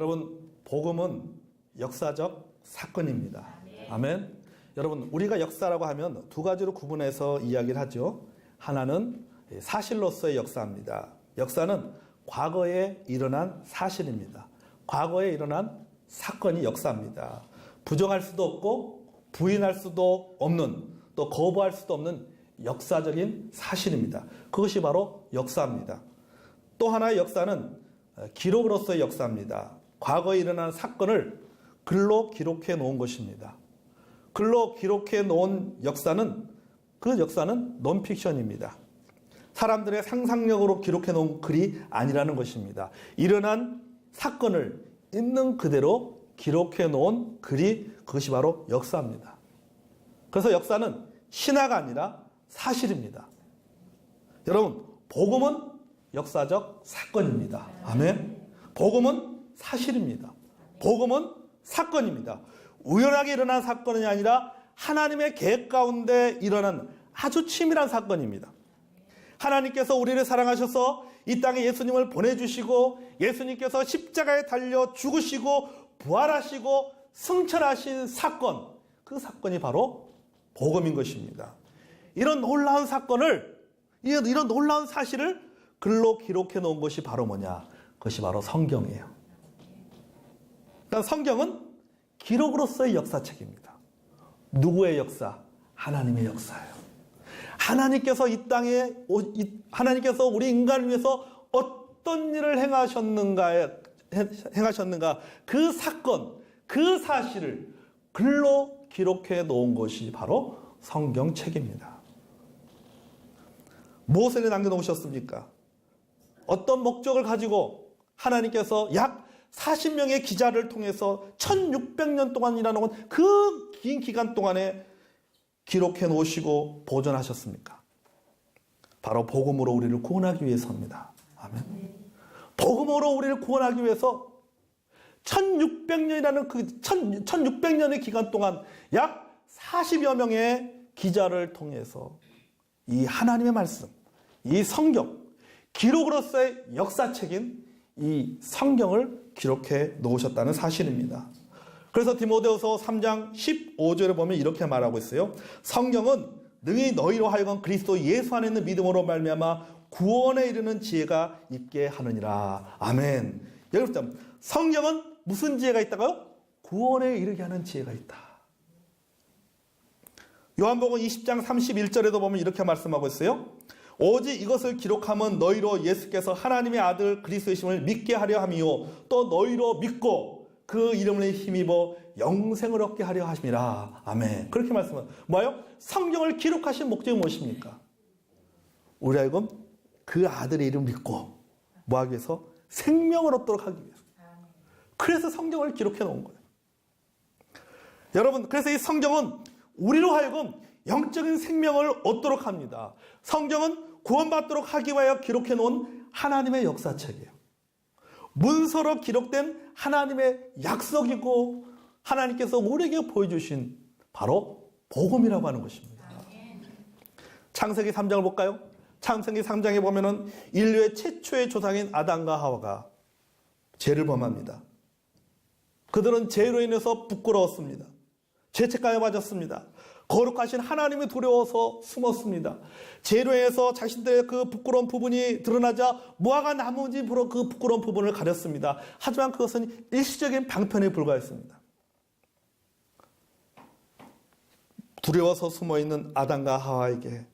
여러분, 복음은 역사적 사건입니다. 아멘. 여러분, 우리가 역사라고 하면 두 가지로 구분해서 이야기를 하죠. 하나는 사실로서의 역사입니다. 역사는 과거에 일어난 사실입니다. 과거에 일어난 사건이 역사입니다. 부정할 수도 없고 부인할 수도 없는, 또 거부할 수도 없는 역사적인 사실입니다. 그것이 바로 역사입니다. 또 하나의 역사는 기록으로서의 역사입니다. 과거에 일어난 사건을 글로 기록해 놓은 것입니다. 글로 기록해 놓은 역사는, 그 역사는 논픽션입니다. 사람들의 상상력으로 기록해 놓은 글이 아니라는 것입니다. 일어난 사건을 있는 그대로 기록해 놓은 글이, 그것이 바로 역사입니다. 그래서 역사는 신화가 아니라 사실입니다. 여러분, 복음은 역사적 사건입니다. 아멘. 복음은 사실입니다. 복음은 사건입니다. 우연하게 일어난 사건이 아니라 하나님의 계획 가운데 일어난 아주 치밀한 사건입니다. 하나님께서 우리를 사랑하셔서 이 땅에 예수님을 보내주시고, 예수님께서 십자가에 달려 죽으시고 부활하시고 승천하신 사건, 그 사건이 바로 복음인 것입니다. 이런 놀라운 사건을, 이런 놀라운 사실을 글로 기록해 놓은 것이 바로 뭐냐? 그것이 바로 성경이에요. 일단 성경은 기록으로서의 역사책입니다. 누구의 역사? 하나님의 역사예요. 하나님께서 이 땅에, 하나님께서 우리 인간을 위해서 어떤 일을 행하셨는가, 그 사건, 그 사실을 글로 기록해 놓은 것이 바로 성경책입니다. 무엇을 남겨놓으셨습니까? 어떤 목적을 가지고 하나님께서 약 40명의 기자를 통해서 1600년 동안이라는 그 긴 기간 동안에 기록해 놓으시고 보존하셨습니까? 바로 복음으로 우리를 구원하기 위해서입니다. 아멘. 복음으로 우리를 구원하기 위해서 1600년이라는 그 1600년의 기간 동안 약 40여 명의 기자를 통해서 이 하나님의 말씀, 이 성경, 기록으로서의 역사책인 이 성경을 기록해 놓으셨다는 사실입니다. 그래서 디모데후서 3장 15절에 보면 이렇게 말하고 있어요. 성경은 능히 너희로 하여금 그리스도 예수 안에 있는 믿음으로 말미암아 구원에 이르는 지혜가 있게 하느니라. 아멘. 여러분, 성경은 무슨 지혜가 있다고요? 구원에 이르게 하는 지혜가 있다. 요한복음 20장 31절에도 보면 이렇게 말씀하고 있어요. 오직 이것을 기록하면 너희로 예수께서 하나님의 아들 그리스도이심을 믿게 하려 함이요 또 너희로 믿고 그 이름을 힘입어 영생을 얻게 하려 하심이라. 아멘. 그렇게 말씀은 뭐예요? 성경을 기록하신 목적이 무엇입니까? 우리 하여금 그 아들의 이름을 믿고 뭐 하기 위해서? 생명을 얻도록 하기 위해서. 그래서 성경을 기록해 놓은 거예요. 여러분, 그래서 이 성경은 우리로 하여금 영적인 생명을 얻도록 합니다. 성경은 구원받도록 하기 위하여 기록해 놓은 하나님의 역사책이에요. 문서로 기록된 하나님의 약속이고 하나님께서 우리에게 보여주신 바로 복음이라고 하는 것입니다. 창세기 3장을 볼까요? 창세기 3장에 보면은 인류의 최초의 조상인 아담과 하와가 죄를 범합니다. 그들은 죄로 인해서 부끄러웠습니다. 죄책감에 빠졌습니다. 거룩하신 하나님이 두려워서 숨었습니다. 죄로 인해서 자신들의 그 부끄러운 부분이 드러나자 무화과 나뭇잎으로 그 부끄러운 부분을 가렸습니다. 하지만 그것은 일시적인 방편에 불과했습니다. 두려워서 숨어있는 아담과 하와에게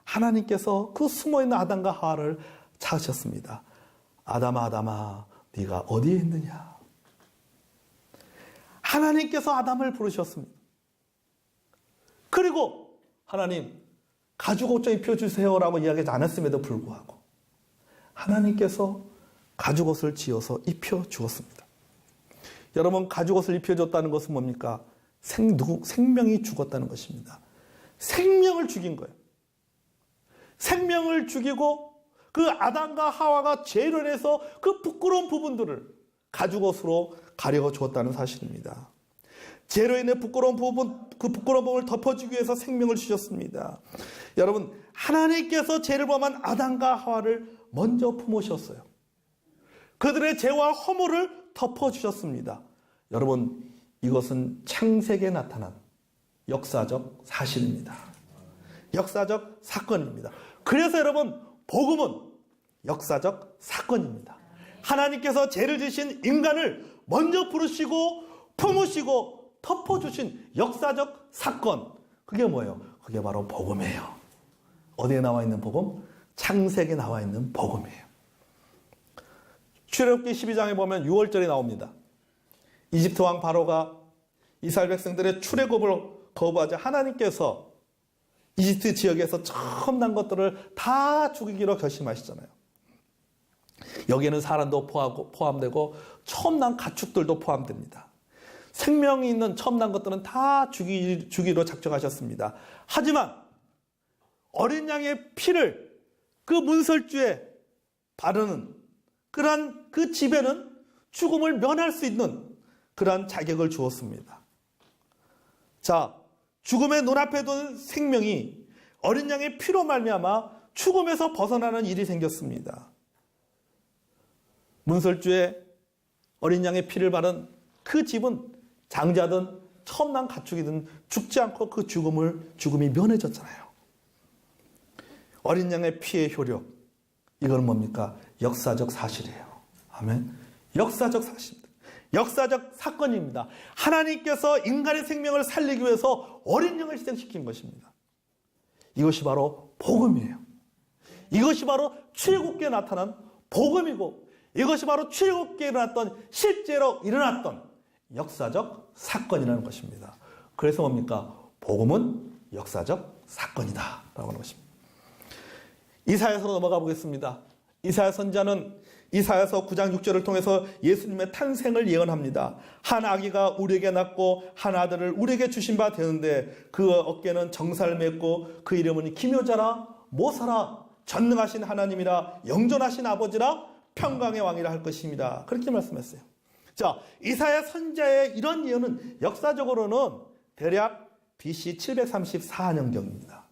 하나님께서 그 숨어있는 아담과 하와를 찾으셨습니다. 아담아, 아담아, 네가 어디에 있느냐? 하나님께서 아담을 부르셨습니다. 그리고 하나님, 가죽옷 좀 입혀주세요라고 이야기하지 않았음에도 불구하고 하나님께서 가죽옷을 지어서 입혀주었습니다. 여러분, 가죽옷을 입혀줬다는 것은 뭡니까? 생명이 죽었다는 것입니다. 생명을 죽인 거예요. 생명을 죽이고 그 아담과 하와가 죄로 인해서 그 부끄러운 부분들을 가죽옷으로 가려 주었다는 사실입니다. 죄로 인해 부끄러운 부분, 그 부끄러운 부분을 덮어주기 위해서 생명을 주셨습니다. 여러분, 하나님께서 죄를 범한 아담과 하와를 먼저 품으셨어요. 그들의 죄와 허물을 덮어주셨습니다. 여러분, 이것은 창세기에 나타난 역사적 사실입니다. 역사적 사건입니다. 그래서 여러분, 복음은 역사적 사건입니다. 하나님께서 죄를 지신 인간을 먼저 부르시고 품으시고 덮어주신 역사적 사건, 그게 뭐예요? 그게 바로 복음이에요. 어디에 나와 있는 복음? 창세기에 나와 있는 복음이에요. 출애굽기 12장에 보면 6월절이 나옵니다. 이집트 왕 바로가 이스라엘 백성들의 출애굽을 거부하자 하나님께서 이집트 지역에서 처음 난 것들을 다 죽이기로 결심하시잖아요. 여기에는 사람도 포함되고 처음 난 가축들도 포함됩니다. 생명이 있는 처음 난 것들은 다 죽이기로 작정하셨습니다. 하지만 어린 양의 피를 그 문설주에 바르는 그러한 그 집에는 죽음을 면할 수 있는 그러한 자격을 주었습니다. 자, 죽음의 눈앞에 둔 생명이 어린 양의 피로 말미암아 죽음에서 벗어나는 일이 생겼습니다. 문설주에 어린 양의 피를 바른 그 집은 장자든 처음 난 가축이든 죽지 않고 그 죽음이 면해졌잖아요. 어린 양의 피의 효력, 이건 뭡니까? 역사적 사실이에요. 아멘. 역사적 사실입니다. 역사적 사건입니다. 하나님께서 인간의 생명을 살리기 위해서 어린 양을 희생시킨 것입니다. 이것이 바로 복음이에요. 이것이 바로 출애굽기에 나타난 복음이고, 이것이 바로 출애굽기에 일어났던, 실제로 일어났던 역사적 사건이라는 것입니다. 그래서 뭡니까? 복음은 역사적 사건이다 라고 하는 것입니다. 이사야서로 넘어가 보겠습니다. 이사야 선지자는 이사야서 9장 6절을 통해서 예수님의 탄생을 예언합니다. 한 아기가 우리에게 낳고 한 아들을 우리에게 주신 바 되는데 그 어깨는 정사를 맺고 그 이름은 기묘자라 모사라 전능하신 하나님이라 영존하신 아버지라 평강의 왕이라 할 것입니다. 그렇게 말씀했어요. 자, 이사야 선지자의 이런 예언은 역사적으로는 대략 BC 734년경입니다.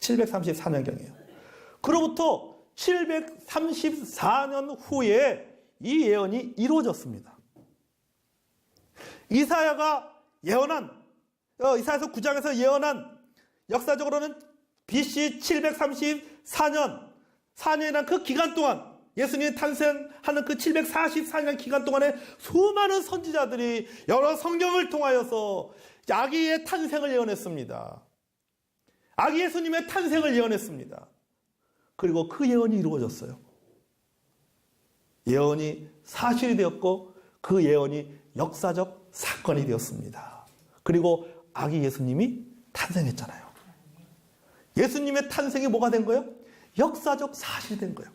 734년경이에요. 그로부터 734년 후에 이 예언이 이루어졌습니다. 이사야가 예언한, 이사야서 9장에서 예언한 역사적으로는 BC 734년, 4년이란 그 기간 동안, 예수님이 탄생하는 그 744년 기간 동안에 수많은 선지자들이 여러 성경을 통하여서 아기의 탄생을 예언했습니다. 아기 예수님의 탄생을 예언했습니다. 그리고 그 예언이 이루어졌어요. 예언이 사실이 되었고 그 예언이 역사적 사건이 되었습니다. 그리고 아기 예수님이 탄생했잖아요. 예수님의 탄생이 뭐가 된 거예요? 역사적 사실이 된 거예요.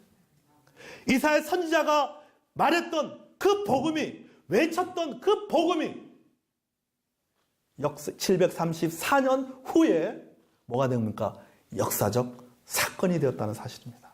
이사야 선지자가 말했던 그 복음이, 외쳤던 그 복음이 734년 후에 뭐가 됩니까? 역사적 사건이 되었다는 사실입니다.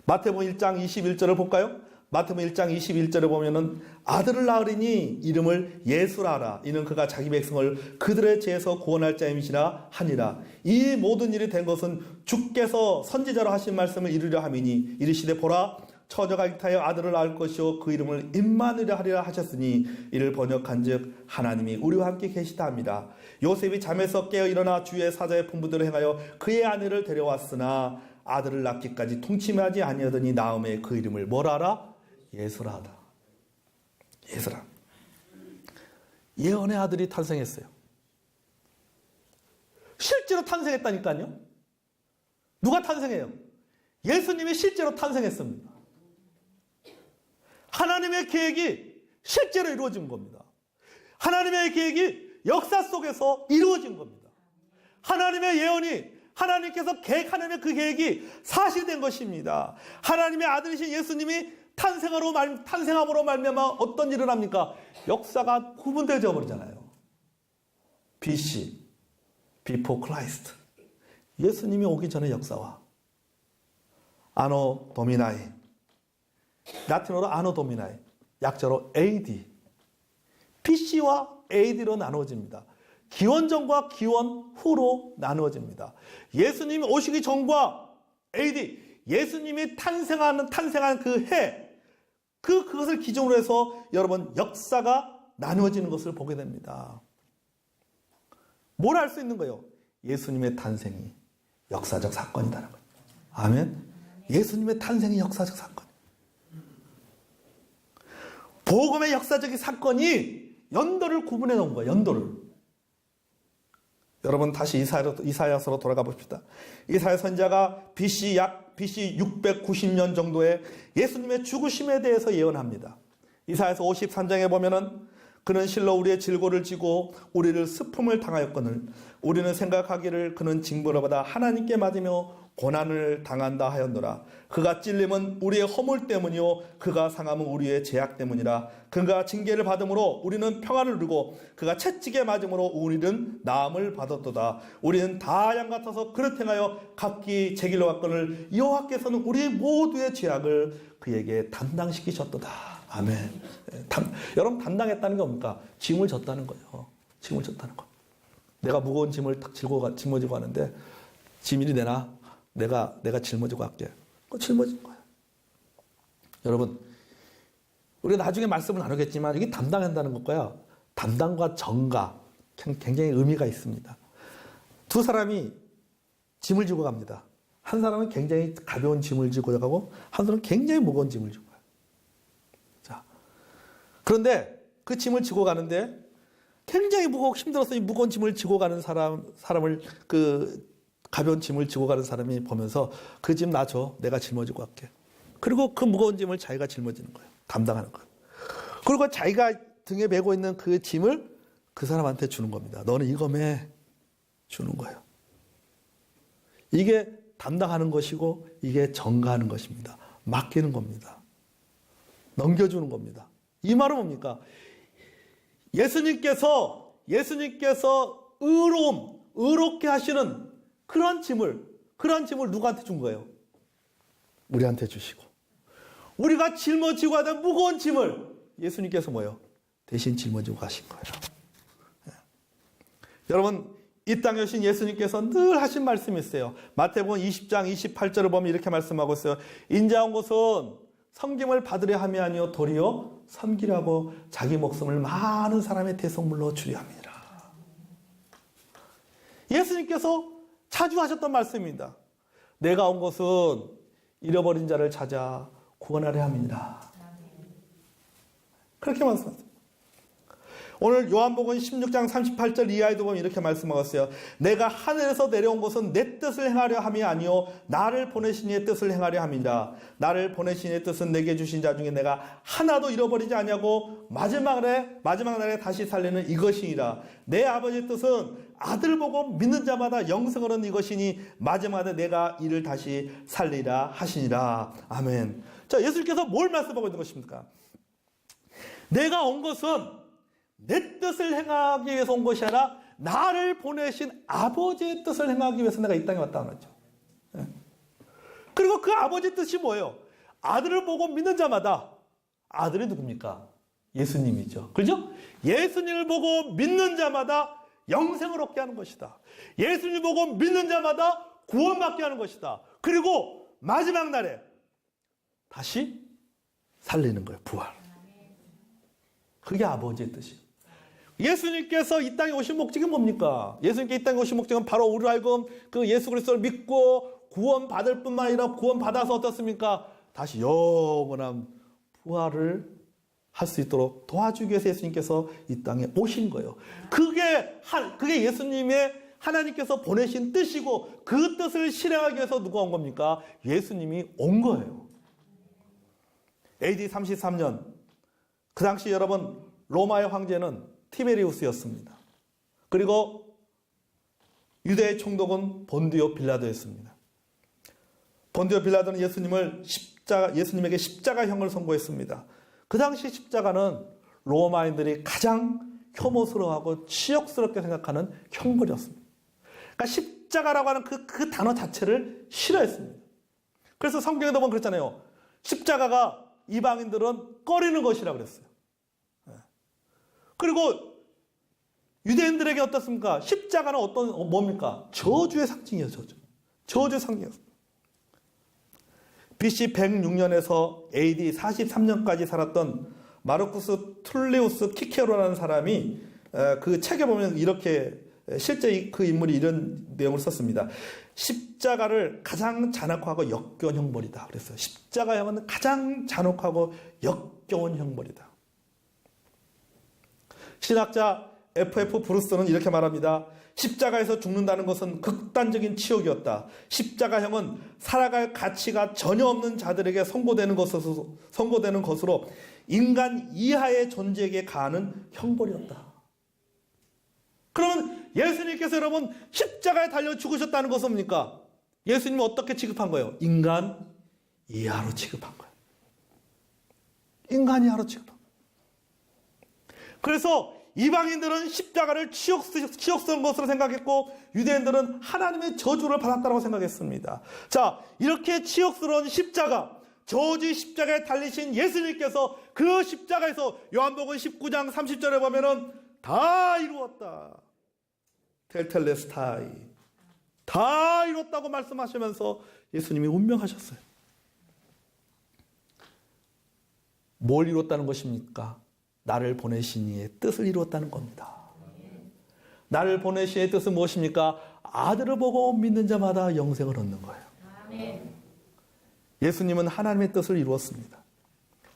마태복음 1장 21절을 볼까요? 마태복음 1장 21절에 보면은 아들을 낳으리니 이름을 예수라 하라. 이는 그가 자기 백성을 그들의 죄에서 구원할 자임이시라 하니라. 이 모든 일이 된 것은 주께서 선지자로 하신 말씀을 이루려 함이니 이르시되 보라 처녀가 잉타하여 아들을 낳을 것이요 그 이름을 임마누엘 하리라 하셨으니 이를 번역한즉 하나님이 우리와 함께 계시다 합니다. 요셉이 잠에서 깨어 일어나 주의 사자의 품부대로 행하여 그의 아내를 데려왔으나 아들을 낳기까지 통침하지 아니하더니 나음에 그 이름을 뭐라 하라? 예수라 하다. 예수라. 예언의 아들이 탄생했어요. 실제로 탄생했다니까요. 누가 탄생해요? 예수님이 실제로 탄생했습니다. 하나님의 계획이 실제로 이루어진 겁니다. 하나님의 계획이 역사 속에서 이루어진 겁니다. 하나님의 예언이, 하나님께서 계획하는 그 계획이 사실된 것입니다. 하나님의 아들이신 예수님이 탄생함으로 말미암아 어떤 일을 합니까? 역사가 구분되어 버리잖아요. BC, Before Christ. 예수님이 오기 전의 역사와 아노 도미나이, 라틴어로 아노 도미나이, 약자로 AD, BC와 AD로 나누어집니다. 기원 전과 기원 후로 나누어집니다. 예수님이 오시기 전과 AD, 예수님이 탄생한 그 해, 그것을 기준으로 해서 여러분 역사가 나누어지는 것을 보게 됩니다. 뭘 알 수 있는 거예요? 예수님의 탄생이 역사적 사건이라는 거예요. 아멘. 예수님의 탄생이 역사적 사건. 복음의 역사적인 사건이 연도를 구분해 놓은 거예요. 연도를. 여러분 다시 이사야서로 돌아가 봅시다. 이사야 선지자가 BC 690년 정도에 예수님의 죽으심에 대해서 예언합니다. 이사야서 53장에 보면은 그는 실로 우리의 질고를 지고 우리를 슬픔을 당하였거늘 우리는 생각하기를 그는 징벌을 받아 하나님께 맞으며 고난을 당한다 하였노라. 그가 찔림은 우리의 허물 때문이요 그가 상함은 우리의 죄악 때문이라. 그가 징계를 받음으로 우리는 평안을 누리고 그가 채찍에 맞음으로 우리는 나음을 받았도다. 우리는 다 양 같아서 그릇 행하여 각기 제 길로 갔거늘 여호와께서는 우리 모두의 죄악을 그에게 담당시키셨도다. 아멘. 여러분 담당했다는 게 뭡니까? 짐을 졌다는 거예요. 짐을 졌다는 거. 내가 무거운 짐을 탁 짊어지고 가는데 짐이 되나? 내가 짊어지고 갈게. 그 짊어진 거야. 여러분, 우리가 나중에 말씀을 나누겠지만 이게 담당한다는 것과요. 담당과 전가 굉장히 의미가 있습니다. 두 사람이 짐을 지고 갑니다. 한 사람은 굉장히 가벼운 짐을 지고 가고 한 사람은 굉장히 무거운 짐을 지고 가요. 자, 그런데 그 짐을 지고 가는데 굉장히 무겁고 힘들어서 이 무거운 짐을 지고 가는 사람을 가벼운 짐을 지고 가는 사람이 보면서 그 짐 놔줘. 내가 짊어지고 갈게. 그리고 그 무거운 짐을 자기가 짊어지는 거예요. 감당하는 거예요. 그리고 자기가 등에 메고 있는 그 짐을 그 사람한테 주는 겁니다. 너는 이거 매. 주는 거예요. 이게 담당하는 것이고 이게 전가하는 것입니다. 맡기는 겁니다. 넘겨주는 겁니다. 이 말은 뭡니까? 예수님께서 의롭게 하시는 그런 짐을 누구한테 준 거예요? 우리한테 주시고. 우리가 짊어지고 하던 무거운 짐을 예수님께서 뭐예요? 대신 짊어지고 가신 거예요. 네. 여러분, 이 땅에 오신 예수님께서 늘 하신 말씀이 있어요. 마태복음 20장 28절을 보면 이렇게 말씀하고 있어요. 인자 온 것은 섬김을 받으려 함이 아니요 도리어 섬기려고 자기 목숨을 많은 사람의 대성물로 주려 함이라. 예수님께서 자주 하셨던 말씀입니다. 내가 온 것은 잃어버린 자를 찾아 구원하려 함이니라. 그렇게 말씀하셨습니다. 오늘 요한복음 16장 38절 이하에도 보면 이렇게 말씀하고 있어요. 내가 하늘에서 내려온 것은 내 뜻을 행하려 함이 아니요 나를 보내신 이의 뜻을 행하려 함이라. 나를 보내신 이의 뜻은 내게 주신 자 중에 내가 하나도 잃어버리지 아니하고 마지막 날에 다시 살리는 이것이니라. 내 아버지의 뜻은 아들 보고 믿는 자마다 영생을 얻는 이것이니 마지막에 내가 이를 다시 살리라 하시니라. 아멘. 자, 예수님께서 뭘 말씀하고 있는 것입니까? 내가 온 것은 내 뜻을 행하기 위해서 온 것이 아니라 나를 보내신 아버지의 뜻을 행하기 위해서 내가 이 땅에 왔다 그랬죠. 그리고 그 아버지의 뜻이 뭐예요? 아들을 보고 믿는 자마다, 아들이 누굽니까? 예수님이죠. 그죠? 예수님을 보고 믿는 자마다 영생을 얻게 하는 것이다. 예수님을 보고 믿는 자마다 구원받게 하는 것이다. 그리고 마지막 날에 다시 살리는 거예요. 부활. 그게 아버지의 뜻이에요. 예수님께서 이 땅에 오신 목적이 뭡니까? 예수님께 이 땅에 오신 목적은 바로 우리로 하여금 그 예수 그리스도를 믿고 구원받을 뿐만 아니라 구원받아서 어떻습니까? 다시 영원한 부활을 할 수 있도록 도와주기 위해서 예수님께서 이 땅에 오신 거예요. 그게 예수님의 하나님께서 보내신 뜻이고 그 뜻을 실행하기 위해서 누가 온 겁니까? 예수님이 온 거예요. AD 33년 그 당시 여러분 로마의 황제는 티베리우스였습니다. 그리고 유대의 총독은 본디오 빌라도였습니다. 본디오 빌라도는 예수님에게 십자가형을 선고했습니다. 그 당시 십자가는 로마인들이 가장 혐오스러워하고 치욕스럽게 생각하는 형벌이었습니다. 그러니까 십자가라고 하는 그 단어 자체를 싫어했습니다. 그래서 성경에도 보면 그랬잖아요. 십자가가 이방인들은 꺼리는 것이라고 그랬어요. 그리고 유대인들에게 어떻습니까? 십자가는 뭡니까? 저주의 상징이에요, 저주. 저주의 상징이었습니다. BC 106년에서 AD 43년까지 살았던 마르쿠스 툴리우스 키케로라는 사람이 그 책에 보면 이렇게 실제 그 인물이 이런 내용을 썼습니다. 십자가를 가장 잔혹하고 역겨운 형벌이다. 그랬어요. 십자가형은 가장 잔혹하고 역겨운 형벌이다. 신학자 F.F. 브루스는 이렇게 말합니다. 십자가에서 죽는다는 것은 극단적인 치욕이었다. 십자가형은 살아갈 가치가 전혀 없는 자들에게 선고되는 것으로 인간 이하의 존재에게 가하는 형벌이었다. 그러면 예수님께서 여러분 십자가에 달려 죽으셨다는 것은 뭡니까? 예수님은 어떻게 취급한 거예요? 인간 이하로 취급한 거예요. 인간 이하로 취급한 거예요. 그래서 이방인들은 십자가를 치욕스러운 것으로 생각했고 유대인들은 하나님의 저주를 받았다고 생각했습니다. 자, 이렇게 치욕스러운 십자가, 저주의 십자가에 달리신 예수님께서 그 십자가에서 요한복음 19장 30절에 보면은 다 이루었다. 텔텔레스타이. 다 이뤘다고 말씀하시면서 예수님이 운명하셨어요. 뭘 이뤘다는 것입니까? 나를 보내신 이의 뜻을 이루었다는 겁니다. 나를 보내신 이의 뜻은 무엇입니까? 아들을 보고 믿는 자마다 영생을 얻는 거예요. 예수님은 하나님의 뜻을 이루었습니다.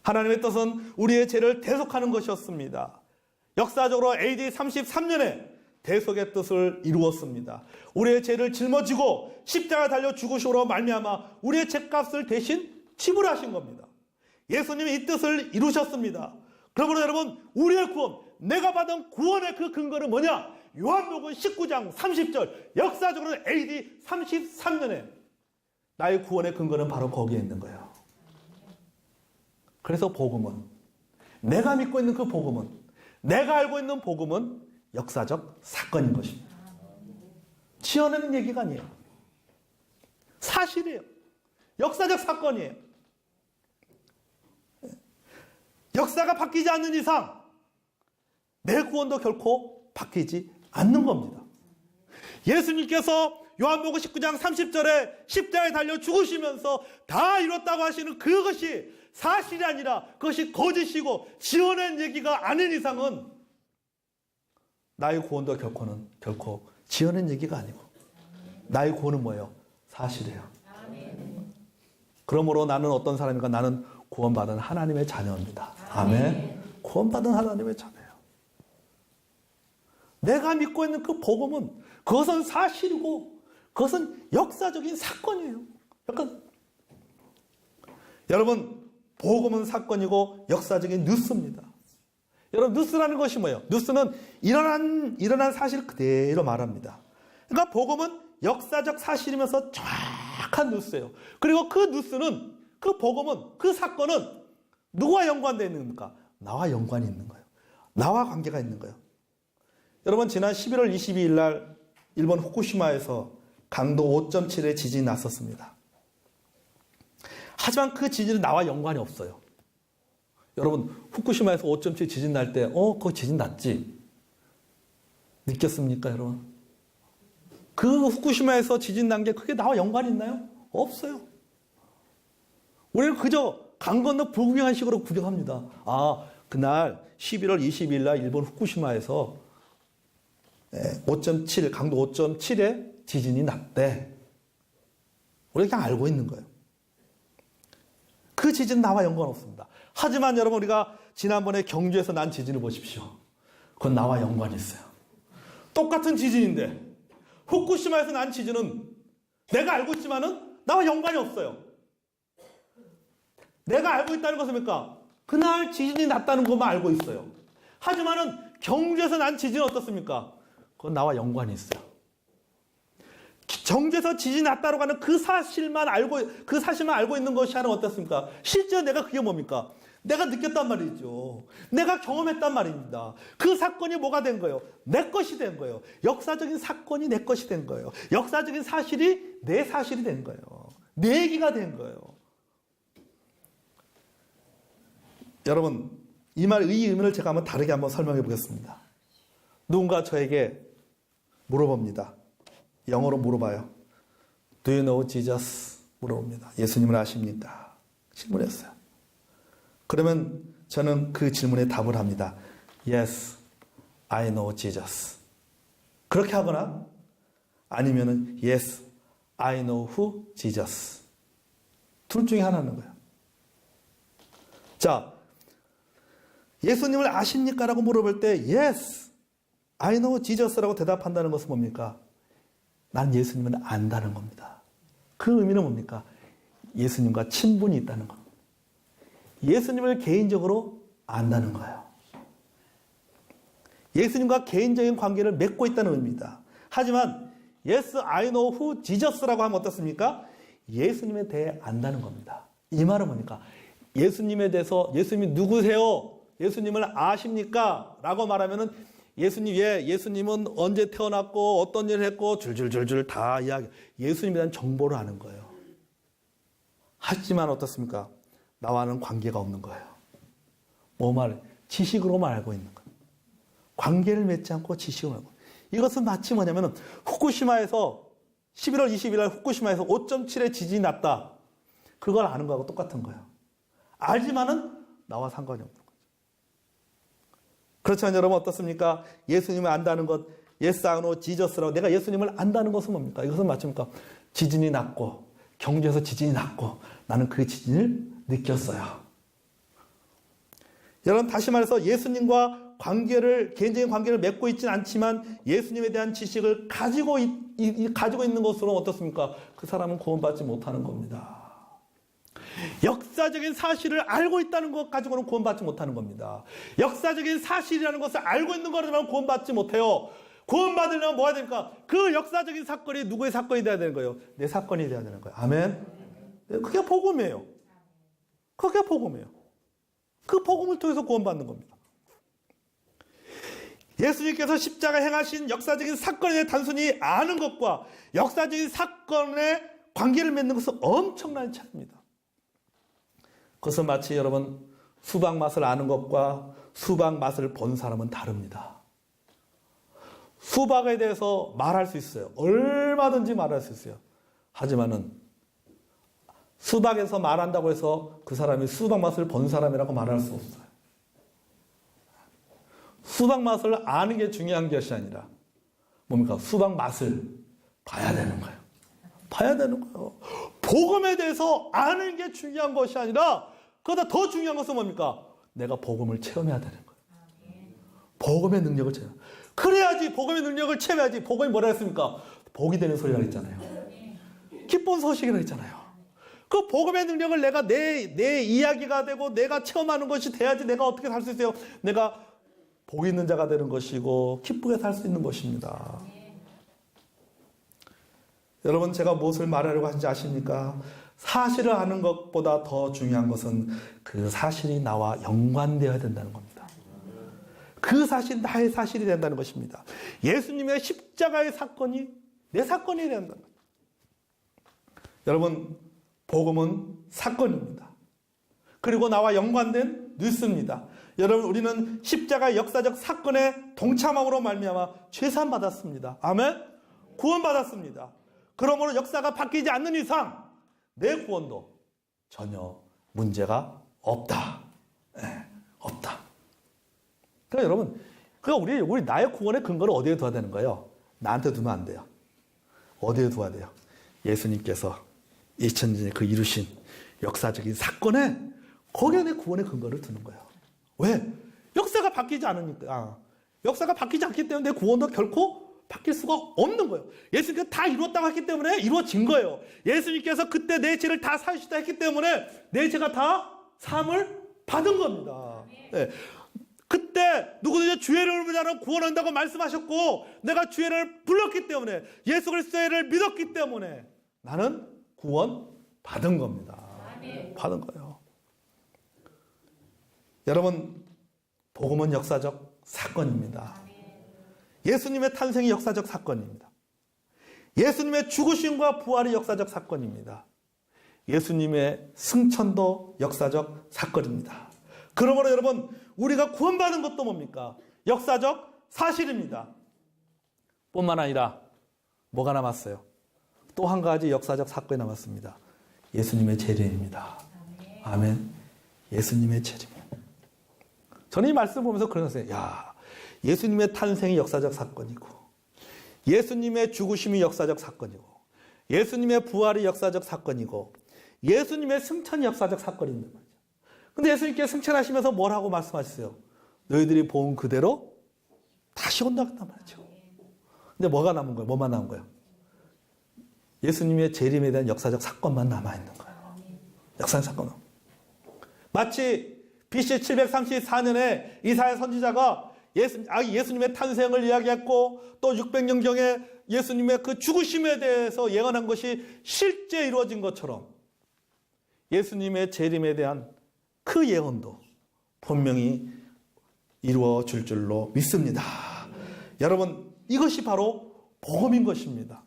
하나님의 뜻은 우리의 죄를 대속하는 것이었습니다. 역사적으로 AD 33년에 대속의 뜻을 이루었습니다. 우리의 죄를 짊어지고 십자가에 달려 죽으심으로 말미암아 우리의 죄값을 대신 지불하신 겁니다. 예수님이 이 뜻을 이루셨습니다. 그러므로 여러분, 우리의 구원, 내가 받은 구원의 그 근거는 뭐냐? 요한복음 19장 30절, 역사적으로 AD 33년에 나의 구원의 근거는 바로 거기에 있는 거예요. 그래서 복음은, 내가 믿고 있는 그 복음은, 내가 알고 있는 복음은 역사적 사건인 것입니다. 지어내는 얘기가 아니에요. 사실이에요. 역사적 사건이에요. 역사가 바뀌지 않는 이상 내 구원도 결코 바뀌지 않는 겁니다. 예수님께서 요한복음 19장 30절에 십자가에 달려 죽으시면서 다 이뤘다고 하시는 그것이 사실이 아니라 그것이 거짓이고 지어낸 얘기가 아닌 이상은 나의 구원도 결코 지어낸 얘기가 아니고 나의 구원은 뭐예요? 사실이에요. 그러므로 나는 어떤 사람인가? 나는 구원받은 하나님의 자녀입니다. 아멘. 구원받은 하나님의 자녀예요. 내가 믿고 있는 그 복음은 그것은 사실이고 그것은 역사적인 사건이에요. 여러분, 복음은 사건이고 역사적인 뉴스입니다. 여러분, 뉴스라는 것이 뭐예요? 뉴스는 일어난 사실 그대로 말합니다. 그러니까 복음은 역사적 사실이면서 정확한 뉴스예요. 그리고 그 뉴스는, 그 복음은, 그 사건은 누구와 연관되어 있는 겁니까? 나와 연관이 있는 거예요. 나와 관계가 있는 거예요. 여러분, 지난 11월 22일 날 일본 후쿠시마에서 강도 5.7의 지진이 났었습니다. 하지만 그 지진은 나와 연관이 없어요. 여러분, 후쿠시마에서 5.7 지진 날 때, 그거 지진 났지? 느꼈습니까, 여러분? 그 후쿠시마에서 지진 난 게 그게 나와 연관이 있나요? 없어요. 우리는 그저 강 건너 불구경한 식으로 구경합니다. 그날 11월 22일 날 일본 후쿠시마에서 5.7, 강도 5.7의 지진이 났대. 우리가 그냥 알고 있는 거예요. 그 지진은 나와 연관 없습니다. 하지만 여러분, 우리가 지난번에 경주에서 난 지진을 보십시오. 그건 나와 연관이 있어요. 똑같은 지진인데 후쿠시마에서 난 지진은 내가 알고 있지만은 나와 연관이 없어요. 내가 알고 있다는 것은 뭡니까? 그날 지진이 났다는 것만 알고 있어요. 하지만은 경주에서 난 지진은 어떻습니까? 그건 나와 연관이 있어요. 경주에서 지진이 났다고 하는 그 사실만 알고 있는 것이 하나 어떻습니까? 실제 내가 그게 뭡니까? 내가 느꼈단 말이죠. 내가 경험했단 말입니다. 그 사건이 뭐가 된 거예요? 내 것이 된 거예요. 역사적인 사건이 내 것이 된 거예요. 역사적인 사실이 내 사실이 된 거예요. 내 얘기가 된 거예요. 여러분, 이 의미를 제가 한번 다르게 한번 설명해 보겠습니다. 누군가 저에게 물어봅니다. 영어로 물어봐요. Do you know Jesus? 물어봅니다. 예수님을 아십니까? 질문했어요. 그러면 저는 그 질문에 답을 합니다. Yes, I know Jesus. 그렇게 하거나 아니면은 Yes, I know who Jesus. 둘 중에 하나는 거예요. 자, 예수님을 아십니까? 라고 물어볼 때 Yes, I know Jesus라고 대답한다는 것은 뭡니까? 난 예수님을 안다는 겁니다. 그 의미는 뭡니까? 예수님과 친분이 있다는 것. 예수님을 개인적으로 안다는 거예요. 예수님과 개인적인 관계를 맺고 있다는 의미입니다. 하지만 Yes, I know who Jesus라고 하면 어떻습니까? 예수님에 대해 안다는 겁니다. 이 말은 뭡니까? 예수님에 대해서 예수님이 누구세요? 예수님을 아십니까? 라고 말하면은 예수님은 언제 태어났고 어떤 일을 했고 줄줄줄줄 다 이야기. 예수님에 대한 정보를 아는 거예요. 하지만 어떻습니까? 나와는 관계가 없는 거예요. 뭐 말해? 지식으로만 알고 있는 거예요. 관계를 맺지 않고 지식으로 알고. 이것은 마치 뭐냐면은 후쿠시마에서 11월 20일 날 후쿠시마에서 5.7의 지진이 났다. 그걸 아는 거하고 똑같은 거예요. 알지만은 나와 상관이 없는 거죠. 그렇지만 여러분 어떻습니까? 예수님을 안다는 것, Yes, I know Jesus라고 내가 예수님을 안다는 것은 뭡니까? 이것은 마치입니까? 지진이 났고 경주에서 지진이 났고 나는 그 지진을 느꼈어요. 여러분 다시 말해서 예수님과 개인적인 관계를 맺고 있지는 않지만 예수님에 대한 지식을 가지고 있는 것으로 어떻습니까? 그 사람은 구원받지 못하는 겁니다. 역사적인 사실을 알고 있다는 것 가지고는 구원받지 못하는 겁니다. 역사적인 사실이라는 것을 알고 있는 거라면 구원받지 못해요. 구원받으려면 뭐 해야 됩니까? 그 역사적인 사건이 누구의 사건이 돼야 되는 거예요? 내 사건이 돼야 되는 거예요. 아멘? 그게 복음이에요. 그게 복음이에요. 그 복음을 통해서 구원받는 겁니다. 예수님께서 십자가 행하신 역사적인 사건에 대해 단순히 아는 것과 역사적인 사건에 관계를 맺는 것은 엄청난 차이입니다. 그것은 마치 여러분 수박 맛을 아는 것과 수박 맛을 본 사람은 다릅니다. 수박에 대해서 말할 수 있어요. 얼마든지 말할 수 있어요. 하지만은 수박에서 말한다고 해서 그 사람이 수박 맛을 본 사람이라고 말할 수 없어요. 수박 맛을 아는 게 중요한 것이 아니라 뭡니까? 수박 맛을 봐야 되는 거예요. 봐야 되는 거예요. 복음에 대해서 아는 게 중요한 것이 아니라 그보다 더 중요한 것은 뭡니까? 내가 복음을 체험해야 되는 거예요. 복음의 능력을 체험. 그래야지 복음의 능력을 체험해야지. 복음이 뭐라 했습니까? 복이 되는 소리라 했잖아요. 기쁜 소식이라 했잖아요. 그 복음의 능력을 내가 내 이야기가 되고 내가 체험하는 것이 돼야지 내가 어떻게 살 수 있어요? 내가 복 있는 자가 되는 것이고 기쁘게 살 수 있는 것입니다. 여러분 제가 무엇을 말하려고 하는지 아십니까? 사실을 아는 것보다 더 중요한 것은 그 사실이 나와 연관되어야 된다는 겁니다. 그 사실이 나의 사실이 된다는 것입니다. 예수님의 십자가의 사건이 내 사건이 된다는 거예요. 여러분 복음은 사건입니다. 그리고 나와 연관된 뉴스입니다. 여러분 우리는 십자가의 역사적 사건에 동참함으로 말미암아 죄산 받았습니다. 아멘? 구원받았습니다. 그러므로 역사가 바뀌지 않는 이상 내 구원도 전혀 문제가 없다. 네, 없다. 그러니까 여러분, 우리 나의 구원의 근거를 어디에 둬야 되는 거예요? 나한테 두면 안 돼요. 어디에 둬야 돼요? 예수님께서 2000년에 그 이루신 역사적인 사건에 거기에 내 구원의 근거를 두는 거예요. 왜? 역사가 바뀌지 않으니까. 역사가 바뀌지 않기 때문에 내 구원도 결코 바뀔 수가 없는 거예요. 예수님께서 다 이루었다고 했기 때문에 이루어진 거예요. 예수님께서 그때 내 죄를 다 사주시다 했기 때문에 내 죄가 다 사함을 받은 겁니다. 네. 그때 누구든지 주의 이름을 부르는 자는 구원한다고 말씀하셨고 내가 주의 이름을 불렀기 때문에 예수 그리스도의 이름을 믿었기 때문에 나는 구원 받은 겁니다. 받은 거예요. 여러분 복음은 역사적 사건입니다. 예수님의 탄생이 역사적 사건입니다. 예수님의 죽으심과 부활이 역사적 사건입니다. 예수님의 승천도 역사적 사건입니다. 그러므로 여러분 우리가 구원받은 것도 뭡니까? 역사적 사실입니다. 뿐만 아니라 뭐가 남았어요? 또 한 가지 역사적 사건이 남았습니다. 예수님의 재림입니다. 아멘. 예수님의 재림. 저는 이 말씀 보면서 그런 생각을 해요. 야, 예수님의 탄생이 역사적 사건이고, 예수님의 죽으심이 역사적 사건이고, 예수님의 부활이 역사적 사건이고, 예수님의 승천이 역사적 사건입니다. 근데 예수님께 승천하시면서 뭐라고 말씀하셨어요? 너희들이 본 그대로 다시 온다 했단 말이죠. 근데 뭐가 남은 거예요? 뭐만 남은 거예요? 예수님의 재림에 대한 역사적 사건만 남아있는 거예요. 역사적 사건. 마치 BC 734년에 이사야 선지자가 예수님의 탄생을 이야기했고, 또 600년경에 예수님의 그 죽으심에 대해서 예언한 것이 실제 이루어진 것처럼 예수님의 재림에 대한 그 예언도 분명히 이루어질 줄로 믿습니다. 여러분, 이것이 바로 복음인 것입니다.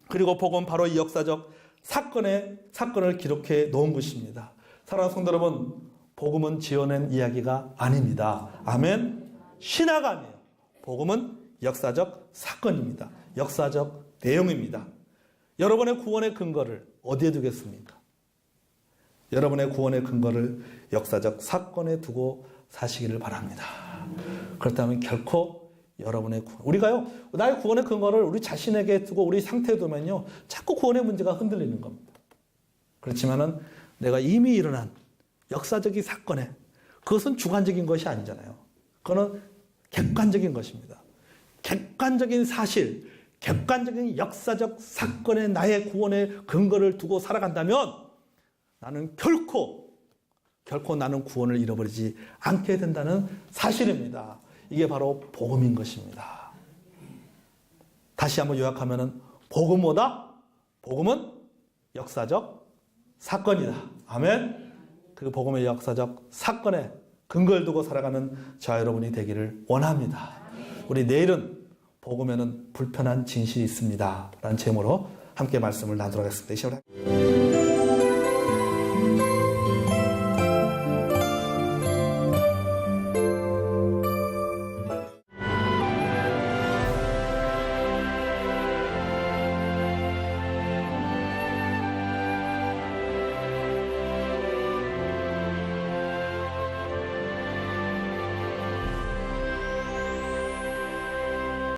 그리고 복음 바로 이 역사적 사건을 기록해 놓은 것입니다. 사랑하는 성도 여러분, 복음은 지어낸 이야기가 아닙니다. 아멘. 신화가 아니에요. 복음은 역사적 사건입니다. 역사적 내용입니다. 여러분의 구원의 근거를 어디에 두겠습니까? 여러분의 구원의 근거를 역사적 사건에 두고 사시기를 바랍니다. 그렇다면 결코 여러분의 구원, 우리가요, 나의 구원의 근거를 우리 자신에게 두고 우리 상태에 두면요, 자꾸 구원의 문제가 흔들리는 겁니다. 그렇지만은 내가 이미 일어난 역사적인 사건에, 그것은 주관적인 것이 아니잖아요. 그거는 객관적인 것입니다. 객관적인 사실, 객관적인 역사적 사건에 나의 구원의 근거를 두고 살아간다면 나는 결코 나는 구원을 잃어버리지 않게 된다는 사실입니다. 이게 바로 복음인 것입니다. 다시 한번 요약하면은 복음 뭐다? 복음은 역사적 사건이다. 아멘. 그 복음의 역사적 사건에 근거를 두고 살아가는 저와 여러분이 되기를 원합니다. 우리 내일은 복음에는 불편한 진실이 있습니다 라는 제목으로 함께 말씀을 나누도록 하겠습니다. 이 시간에